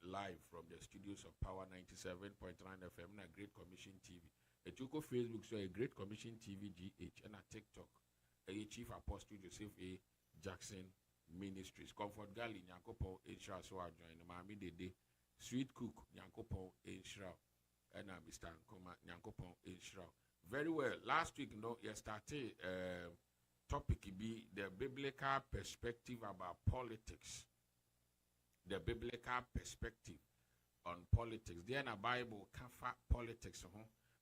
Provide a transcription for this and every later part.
live from the studios of Power 97.9 FM and a Great Commission TV. A Chuko Facebook, so a Great Commission TV GH and a TikTok. A Chief Apostle Joseph A. Jackson Ministries. Comfort Galley, Nyankopo, Insha, so I join the Mami Dede. Sweet Cook, Nyankopo, Insha, and Mr. Nkoma, Nyankopo, Insha. Very well. Last week, you started topic be the biblical perspective about politics. The biblical perspective on politics. Then a Bible can politics.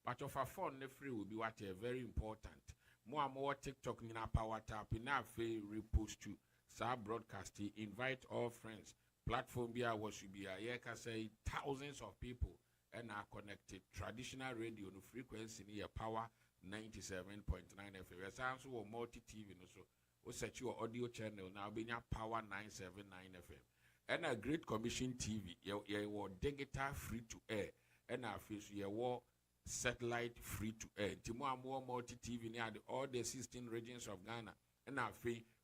But of a phone, free will be what very important. More and more TikTok in our power tap in our repost to sub broadcasting. Invite all friends. Platform be what should be a can say thousands of people and are connected. Traditional radio no frequency near power 97.9 FM. Yes, also multi TV no so. We set your audio channel now being power 979 FM. And a Great Commission TV, you digital free to air. And our face you satellite free to air. More multi TV near all the 16 regions of Ghana. And our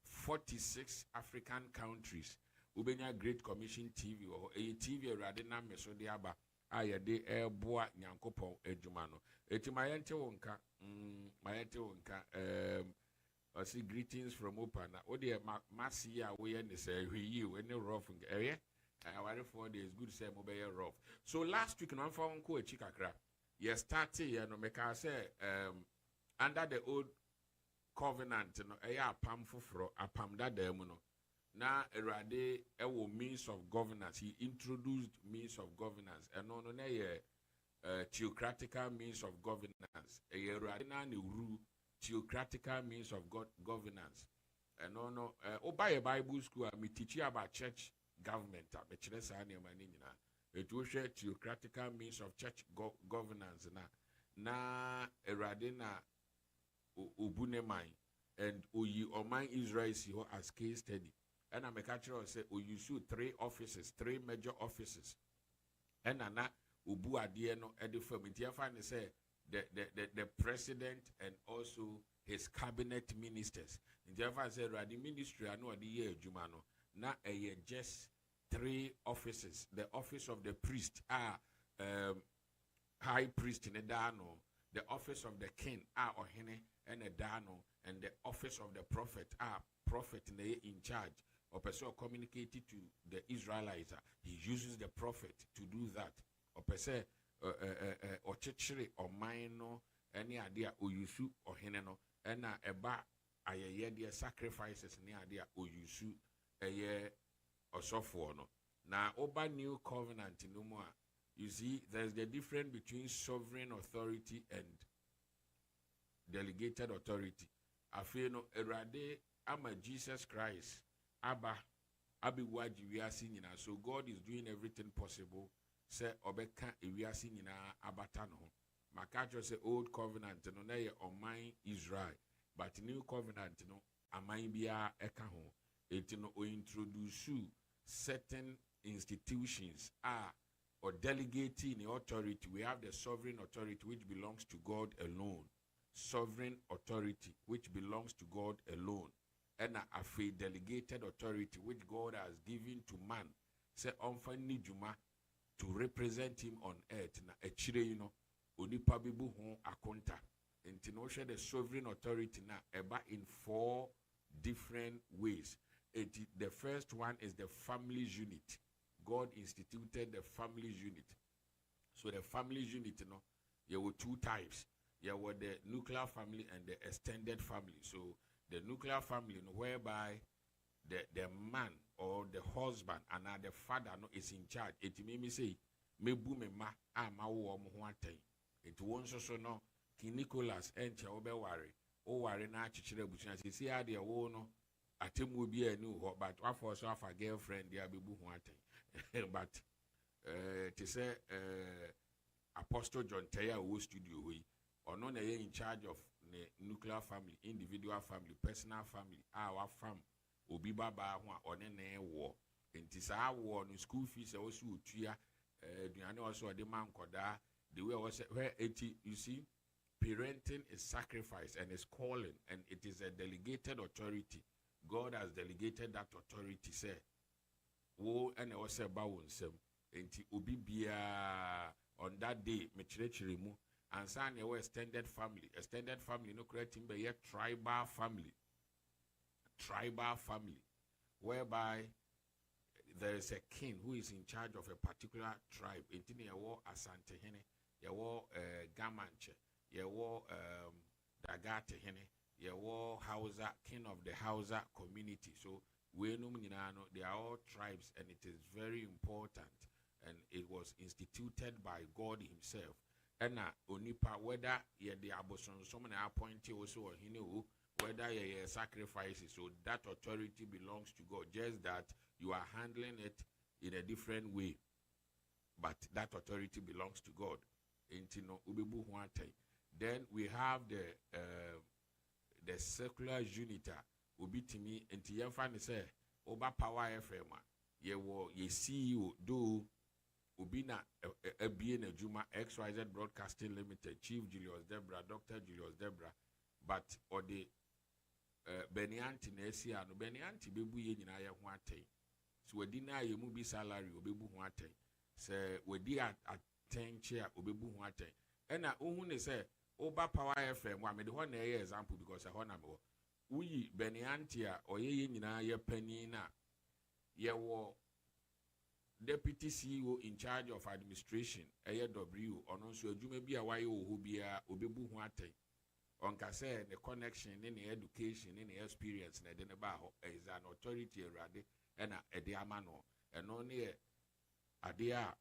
46 African countries. Ubenya Great Commission TV or a TV radina mesodiaba. Aya de air boa nyankopo ejumano. Etimayente wonka I see greetings from Opana. Oh dear, Masia, we and say you any rough area. I worry for days good say mobile rough. So last week, no phone call Chikakra. Yes, started no make I say under the old covenant, no pam fufro, a pam da demono. Now erade ewo means of governance. He introduced means of governance. And no theocratical means of governance. Erade na ni rule. Theocratical means of governance. And no, buy a Bible school, me teach you about church government. It will share theocratical means of church governance. Na eradena ubunemai and uyi oman Israel as case study. And I'm a catcher say you shoot 3 offices, 3 major offices. And ana ubu adieno edifam. Itiafani say the president and also his cabinet ministers. In Java said, the ministry, I know the year Jumano. Now, just 3 offices. The office of the priest are high priest in a dano. The office of the king are ohene and a dano. And the office of the prophet are prophet in charge. Or person communicated to the Israelites. He uses the prophet to do that. Or person or churchy or minor any idea or yusu or heneno and a ba a year sacrifices any idea or yusu a year or so for no. Now oba new covenant no more. You see, there's the difference between sovereign authority and delegated authority. I feel no erade ama Jesus Christ Abba Abiwaji we are singing, so God is doing everything possible. Say obeka ewiase nyina abata no makacho say old covenant no na ye oman Israel but new covenant no aman bia eka ho eti no o introduce certain institutions or delegating the authority. We have the sovereign authority which belongs to God alone, sovereign authority which belongs to God alone, and a delegated authority which God has given to man. Say onfani juma to represent him on earth. Na echire you know, onipa bibu hon akonta. Enti no share the sovereign authority na eba in 4 different ways. The first one is the families unit. God instituted the families unit. So the families unit, you know, there were 2 types. There were the nuclear family and the extended family. So the nuclear family, you know, whereby the man or the husband and the father no is in charge. It may say, me boom ma ma wo mo ho atai. It won so no King Nicholas enche obe worry. O worry na chichire buchina see how the wo no atemu bi anu ho but what for so afa girlfriend dia be bu ho atai. But to say Apostle John Teya wo studio we or no na in charge of the nuclear family, individual family, personal family, our fam obi baba ho one na wo enti sa wo no school fees also utua duane also the man koda the way was where you see parenting is sacrifice and is calling and it is a delegated authority. God has delegated that authority say wo and also ba wonsem enti obi bia on that day me chire mu ansa na we extended family no correct him be ye tribal family whereby there is a king who is in charge of a particular tribe. Intini yawo Asante hene, yawo Gamanche, yawo Dagate hene, yawo Hausa, king of the Hausa community. So we know they are all tribes, and it is very important. And it was instituted by God Himself. And onipa whether ye the aboson someone appointed also or whether ye sacrifices, so that authority belongs to God. Just that you are handling it in a different way, but that authority belongs to God. Then we have the secular unita. Ubitimi enti yemfa say oba Power FM ye CEO do ubina ebie na juma XYZ Broadcasting Limited, Chief Julius Debra, Dr. Julius Debra, but or the Benianti Nesia no Benianti bebu ye nyina ye ho atay. So we deny ye mu bi salary obebu ho atay. Se we di attention obebu ho atay. Ena ohun ne say oba Power FM wa me de ho na ye example because ho na me uyi Benianti a oye ye nyina ye pani na ye wo Deputy CEO in charge of administration AW ono nso adwuma bi a waye oho bia obebu ho atay. Onka say the connection in the education in the experience na de ne ba ho is an authority erade na ede amano eno ne ade a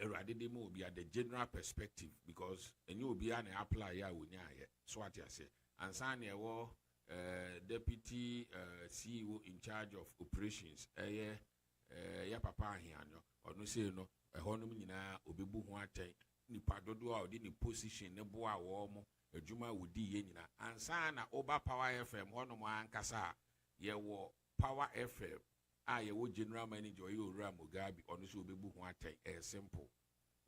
erade de mo obi the general perspective because enye obi a na apply ya wonya ye so what you say ansa na ewo deputy CEO in charge of operations ya papa ahianyo ono say no ehonum nyina obebu ho atay nipa dodo a odi ni position ne bo a wo mo adwuma wodi ye nyina ansa na oba Power FM hono mo ankasa ye wo Power FM a ye wo general manager ye Owura Mugabe ono so obebu ho atay simple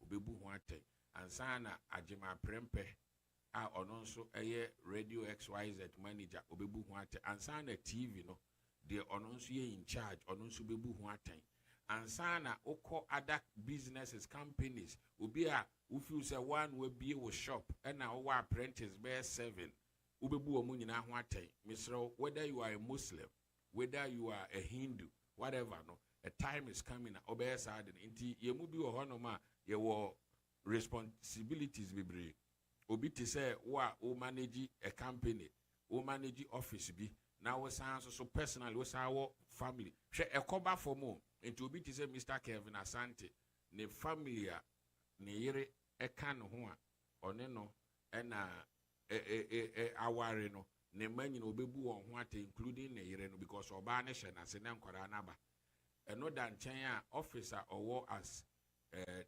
obebu ho atay ansa na Agema Prempe a ono nso Radio XYZ manager obebu ho atay ansa na TV no de ono nso ye in charge ono nso bebu ho atay ansa na oko other businesses companies obi a who feels a one will be a shop and now our apprentice bear 7 ubebu omu nyina ho atay misro whether you are a Muslim, whether you are a Hindu, whatever no a time is coming obey sad nti ye mu bi wo hono ma ye wo responsibilities bebre obi te say o manage a company o manage office bi now we so personally we our family hwe ekoba for mo nti obi te say Mr. Kevin Asante ne family a ne yere eka no ho a one no na aware no ne manyi no obebu won ho ate including ne yere no because oba ne hye na se ne nkwara na ba eno da nchen a officer owo as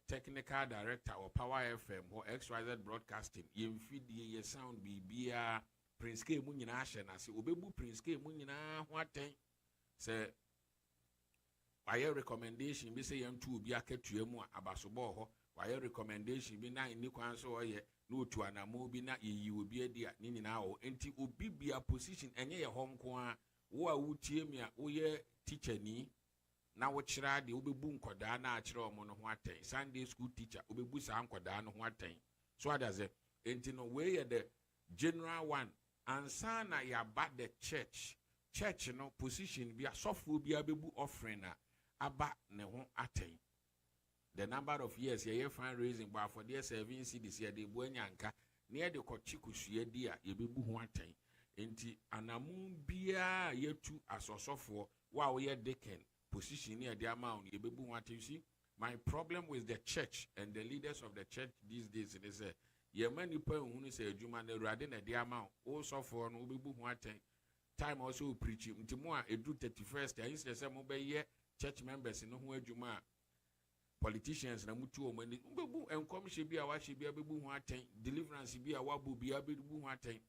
technical director or Power FM or XYZ Broadcasting yemfidie ye sound bibia Prince K mu nyina hye na se obebu Prince K mu nyina ho aten se why recommendation be say yam tu obi akatua mu abasobo ho why recommendation be na ni kwan so oye no tu anamo bi na yeyi obi adi a ni nyina ho enti obi bia position enye ye ho nko a wo a wutie mi a wo ye teacher ni na wo kira de obebu nkoda na akira omo no ho aten Sunday school teacher obebu sa nkoda no ho aten so adaze enti no we ye the general one ansa na ya ba the church no position bi asofo bi abebu offering na aba ne ho aten the number of years ye fundraising but for the 7 CDs ye de bu anyanka ne de kochikusue di a ye bebu ho aten enti anamu bia yetu asosofo wa wo ye deacon position ne de amount ye bebu ho aten. You see, my problem with the church and the leaders of the church these days is ye many people who say adwuma na urade na de amount o sofo no bebu ho aten time also preaching nti mo a edu 31st I say say mo be ye church members no ho adwuma politicians na mutu o mani bebu enkom hye bia wa hye bia bebu ho aten deliverance bia wa bo bia bebu ho aten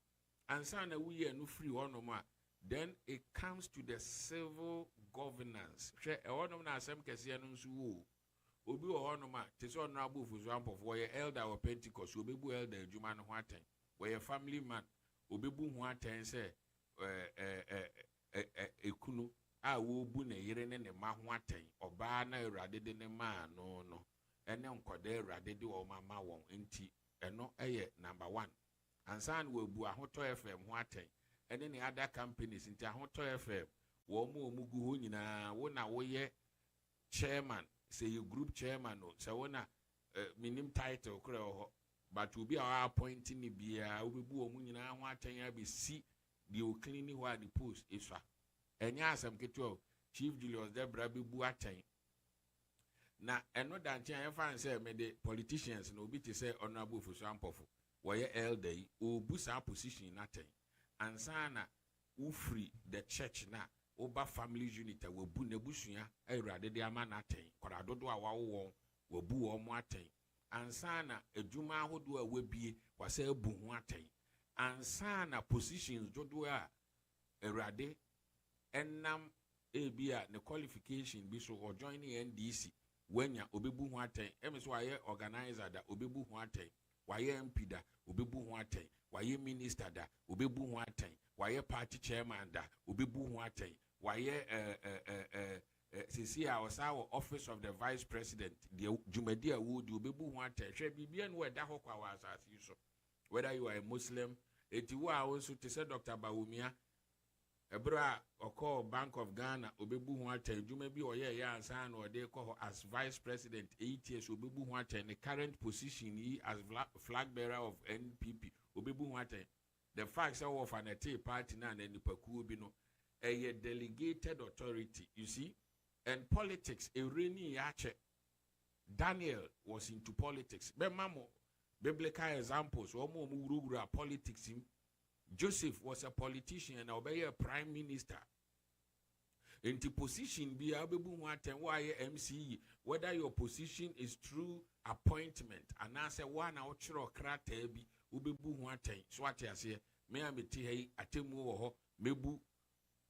ansa na we ye no free hono ma then it comes to the civil governance hwe e hono na asem kese no nso wo obi wo hono ma te so no abufu so ampo for ye elder or Pentecost obebu elder adwuma no ho aten we ye family man obebu ho aten say ekunu a wo bu ne yere ne ne ma ho aten oba na Awurade de ne ma no ene nkoda Awurade de wo mama won enti eno eye number 1 ansan wo bu ahoto FM ho aten ene ne other companies nti ahoto FM wo mu gu ho nyina wo na wo ye chairman say you group chairman no say wo na minim title kra ho but obi a appointing ni bia obebu wo mu nyina ho aten abesi the cleaning who the post iswa enya asem keto Chief Julius Debra bebu aten na eno danche en fan say me the politicians no obi te say honorable Fuso Ampofo wo ye elder obu sa position na aten ansana ufri the church na oba family unit a wobu nebusua Awurade de ama na aten koradodo a wawo wobu wo mu aten ansana edwuma ahodo a wabie wasa abu ho aten ansana positions dodo a Awurade enam ebia ne qualification bi so or joining NDC wenya obebu ho aten emiso waye organizer da obebu ho aten waye MP da obebu ho aten waye minister da obebu ho aten waye party chairman da obebu ho aten waye sisi a osawo office of the vice president the jumadi a wo di obebu ho aten hwe bibia no weda ho kwa wa asasi so whether you are a Muslim eti wo a wonso te say Dr. Bawumia ebra oko Bank of Ghana obebu ho aten juma bi oye ya ansa na ode ko as vice president 8 years obebu ho aten the current position he as flag bearer of NPP obebu ho aten the fact of an party na nipakuo bi no a delegated authority you see and politics a rainy yache Daniel was into politics be mamo biblical examples omo mu politics him Joseph was a politician and obey a prime minister. Into position be abebu ho aten why MCE whether your position is through appointment and answer one out chiro krata bi ubebu ho aten so ate ase me ameti hei atemu wo ho mebu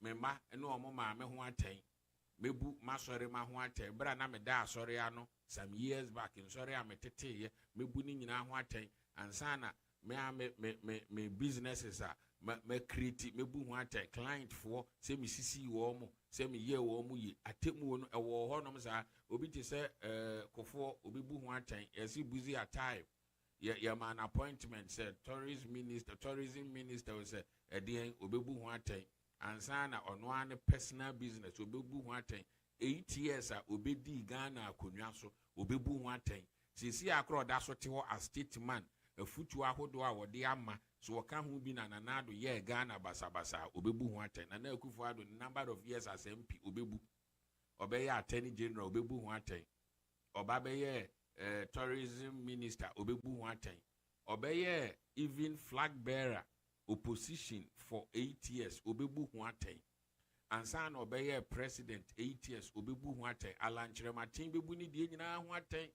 mema ene omo ma me ho aten mebu masore ma ho aten bra na me da asore ano some years back in sorry ametete ye mebu ni nyina ho aten ansana me businesses are me create me bu ho ata client for say me sisi wo mo say me ye wo mo yi atemu no e wo ho no sa obi ti say kofo obi bu ho ata yesi busy at time ya man appointment say tourism minister we say edien obi bu ho ata ansa na ono an personal business obi bu ho ata 8 years a obi di Ghana akonwa so obi bu ho ata sisi akro da so te ho as statement a futu ahodo a wode ama so waka ho bi na nanado ye Ghana basabasa obebu ho aten na akufo ado number of years as MP obebu obeye attorney general obebu ho aten obabeye tourism minister obebu ho aten obeye even flag bearer opposition for 8 years obebu ho aten ansa na obeye president 8 years obebu ho aten alanchire matin bebu ni die nyina ho aten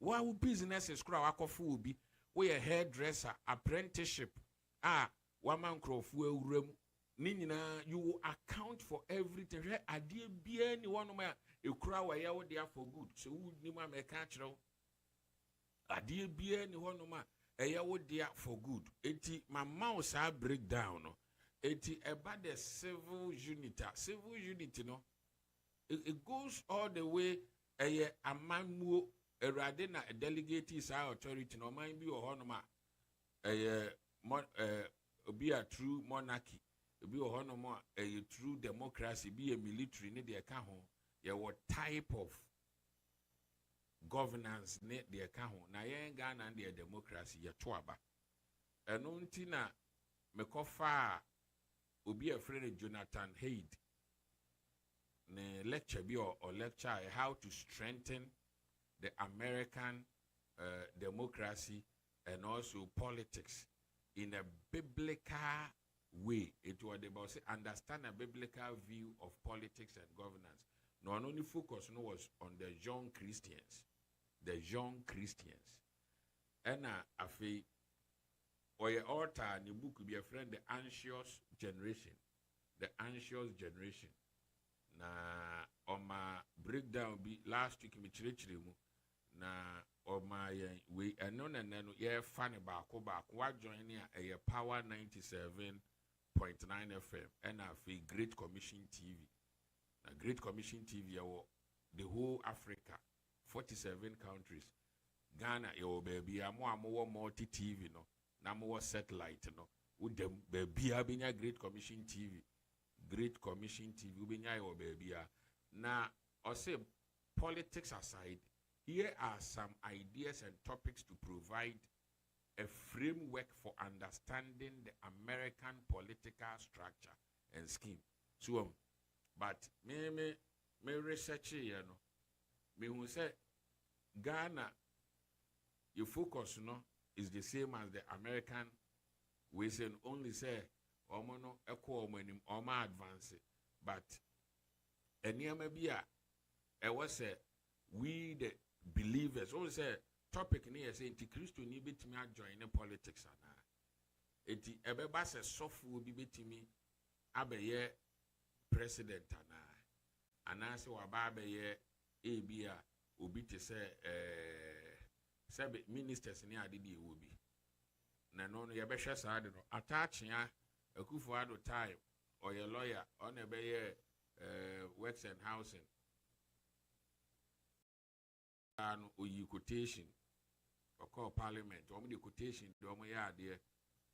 wa businesses kura wakofo obi we a hairdresser apprenticeship woman crowfu awuram ni nyina you will account for everything ade bia ni wono ma ekura wa ya wo dia for good so wo ni ma me ka kire ade bia ni wono ma eya wo dia for good enti my mouse a breakdown no enti eba the civil unit no it goes all the way amamuo Erade na delegate is our authority no mind be or honoma be a true monarchy be a honoma a true democracy be a military ne the account what type of governance ne the account na yen Ghana and the democracy ya toaba eno ntina mekofa obi a friend Jonathan Haid ne lecture be or lecture how to strengthen the American democracy and also politics in a biblical way. It was about understand a biblical view of politics and governance. Not only focus was on the young Christians. And I feel or your author in the book could be a friend the anxious generation. Na on my breakdown be last week me chirichirimu na on my we and no yeah funny back wa join a power 97.9 FM and a Great Commission TV A Great Commission TV, the whole Africa, 47 countries. Ghana, yo baby, I'm more multi-TV, no, na more satellite, no. With them, baby, I be Great Commission TV. Great Commission TV, we be your baby. Now, I say, politics aside, here are some ideas and topics to provide a framework for understanding the American political structure and scheme. So, but me research here, no, me who say Ghana, your focus, no, is the same as the American. We say only say, no equal when advance, but any maybe I was we the believers always say topic near say Christo ni betimi join the politics ana enti ebeba se sofu obi betimi abeye president ana se wa ba abeye ebia obi te se sebe ministers ni adede e obi na no ye behwe sa de no atachia Akufo-Addo time or your lawyer on a works and housing and oyi quotation or call parliament or the quotation do there.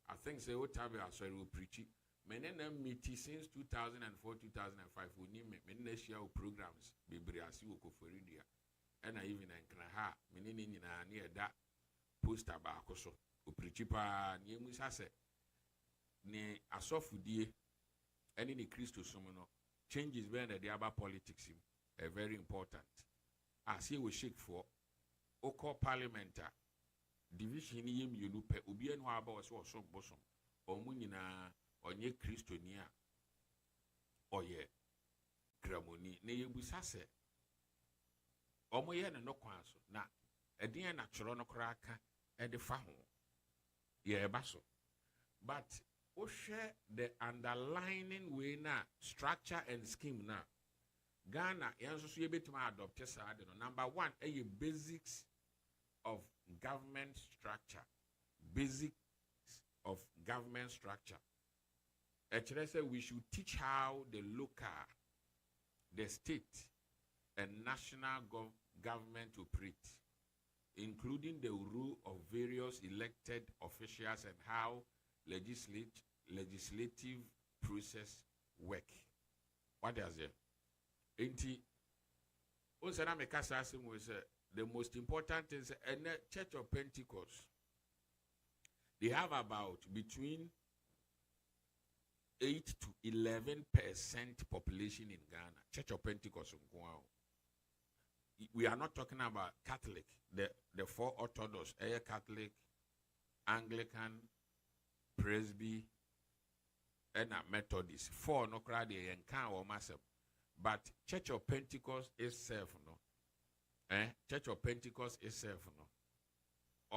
I think say what time I sorry will preach it. Many meeting since 2004 2005 we need many share programs be briasi wo koforidia and I even ha many nyina near that poster ba akoso o preach pa niemu sase ne asofudie any the Christo somono changes when the other politics are very important. As he will shake for oko parliamenta division yem yunupe obi enu aba so bosom omu nyina onye Christo ni a oye gramoni ne yebusa se omo ye ne no kwan so na edin na choro no kra aka e de fa ho ye ba so but the underlining way na structure and scheme na Ghana yanso so yebetuma adopt side no. Number 1 basics of government structure. Basics of government structure. Actually say we should teach how the local, the state and national government operate, including the role of various elected officials and how legislative process work. What does it? Enti Osana Mekasa was the most important is in the Church of Pentecost. They have about between 8 to 11% population in Ghana. Church of Pentecost. We are not talking about Catholic, the 4 Orthodox, Catholic, Anglican, Presby, and Methodist. 4 no crowd and or massive. But Church of Pentecost itself, no. Church of Pentecost itself, no.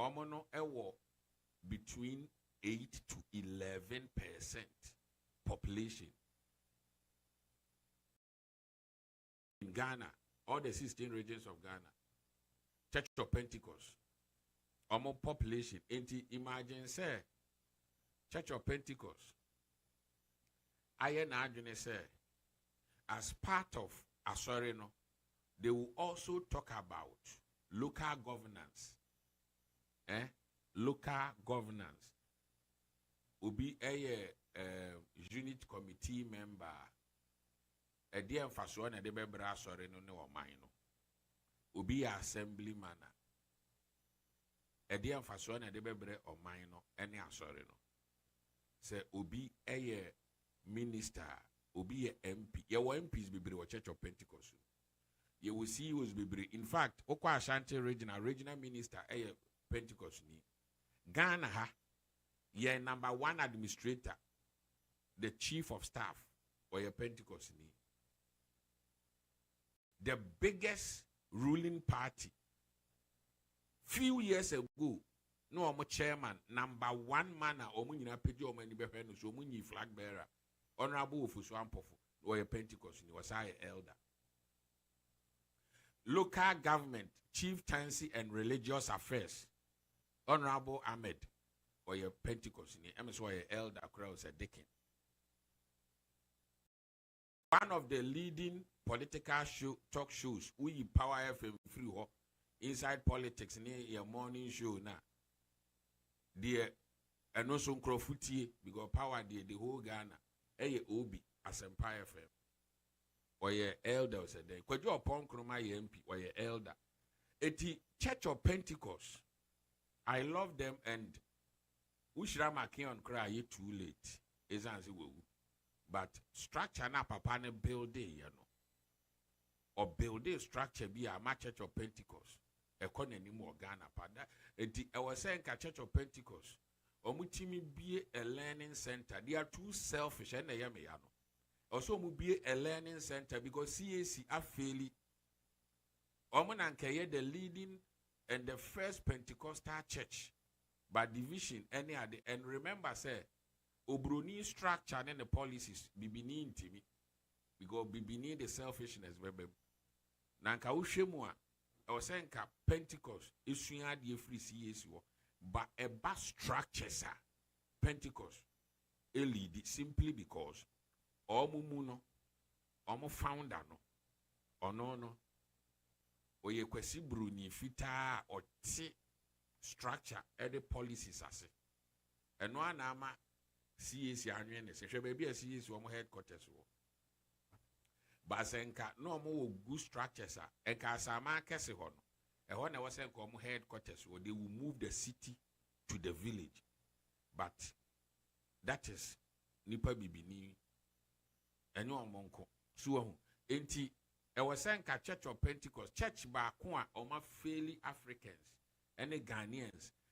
Omono ewo between 8 to 11% population. In Ghana, all the 16 regions of Ghana, Church of Pentecost, omo population. Imagine say, Church of Pentecost, aye na adwene say, as part of Asoreno, they will also talk about local governance. Local governance. Ubi a unit committee member. A dear emphasis na de bebra Asoreno ne o maino. Ubi assemblyman. A dear emphasis na de bebre o maino any Asoreno. Say ubi a minister. Obi a MP. Your MPs be a Church of Pentecost. You will see was be. In fact, Okwa Ashanti regional minister a Pentecost ni. Ghana ha ye number 1 administrator, the chief of staff or your Pentecost ni. The biggest ruling party few years ago, no omo chairman, number 1 man omo nyina pedi omo ni behwe no so omo nyi flag bearer. Honorable Ofusu Ampofu, or a Pentecost, was I elder. Local government, chieftaincy and religious affairs, Honorable Ahmed, or a Pentecost, or elder, was a deacon. One of the leading political show talk shows we Power FM free ho inside politics near your morning show na dear and also Crofutier because Power the whole Ghana obi as Empire FM or your elder said then could you upon Kroma MP or your elder eti Church of Pentecost. I love them and Ushrama can't cry too late. Is answer but structure na papa ne building, you know. Or building structure be a Church of Pentecost. Economy more Ghana pada. I was saying Church of Pentecost. Omutimi be a learning center. They are too selfish and they are also mu be a learning center because CAC are failing. Omonankeye the leading and the first Pentecostal church by division any other. And remember, say, Obroni structure and the policies bibini intimi because bibini the selfishness bebe. Nanka ushemua, I was saying ka Pentecost isunya the free CAC but a bus structure sir Pentecost a lead simply because omu muno omu founder no oye kwesi bruni fita or ti structure the policies ase eno anama CAC anwene se hwe baby CAC wo headquarters wo basenka no mo good structures a enka asama kese ho no ehon na was enka mo headquarters wo they will move the city to the village but that is nipa bibini enyo omonko so enti I was saying Church of Pentecost, church ba kwa oma fairly Africans and the Ghanaians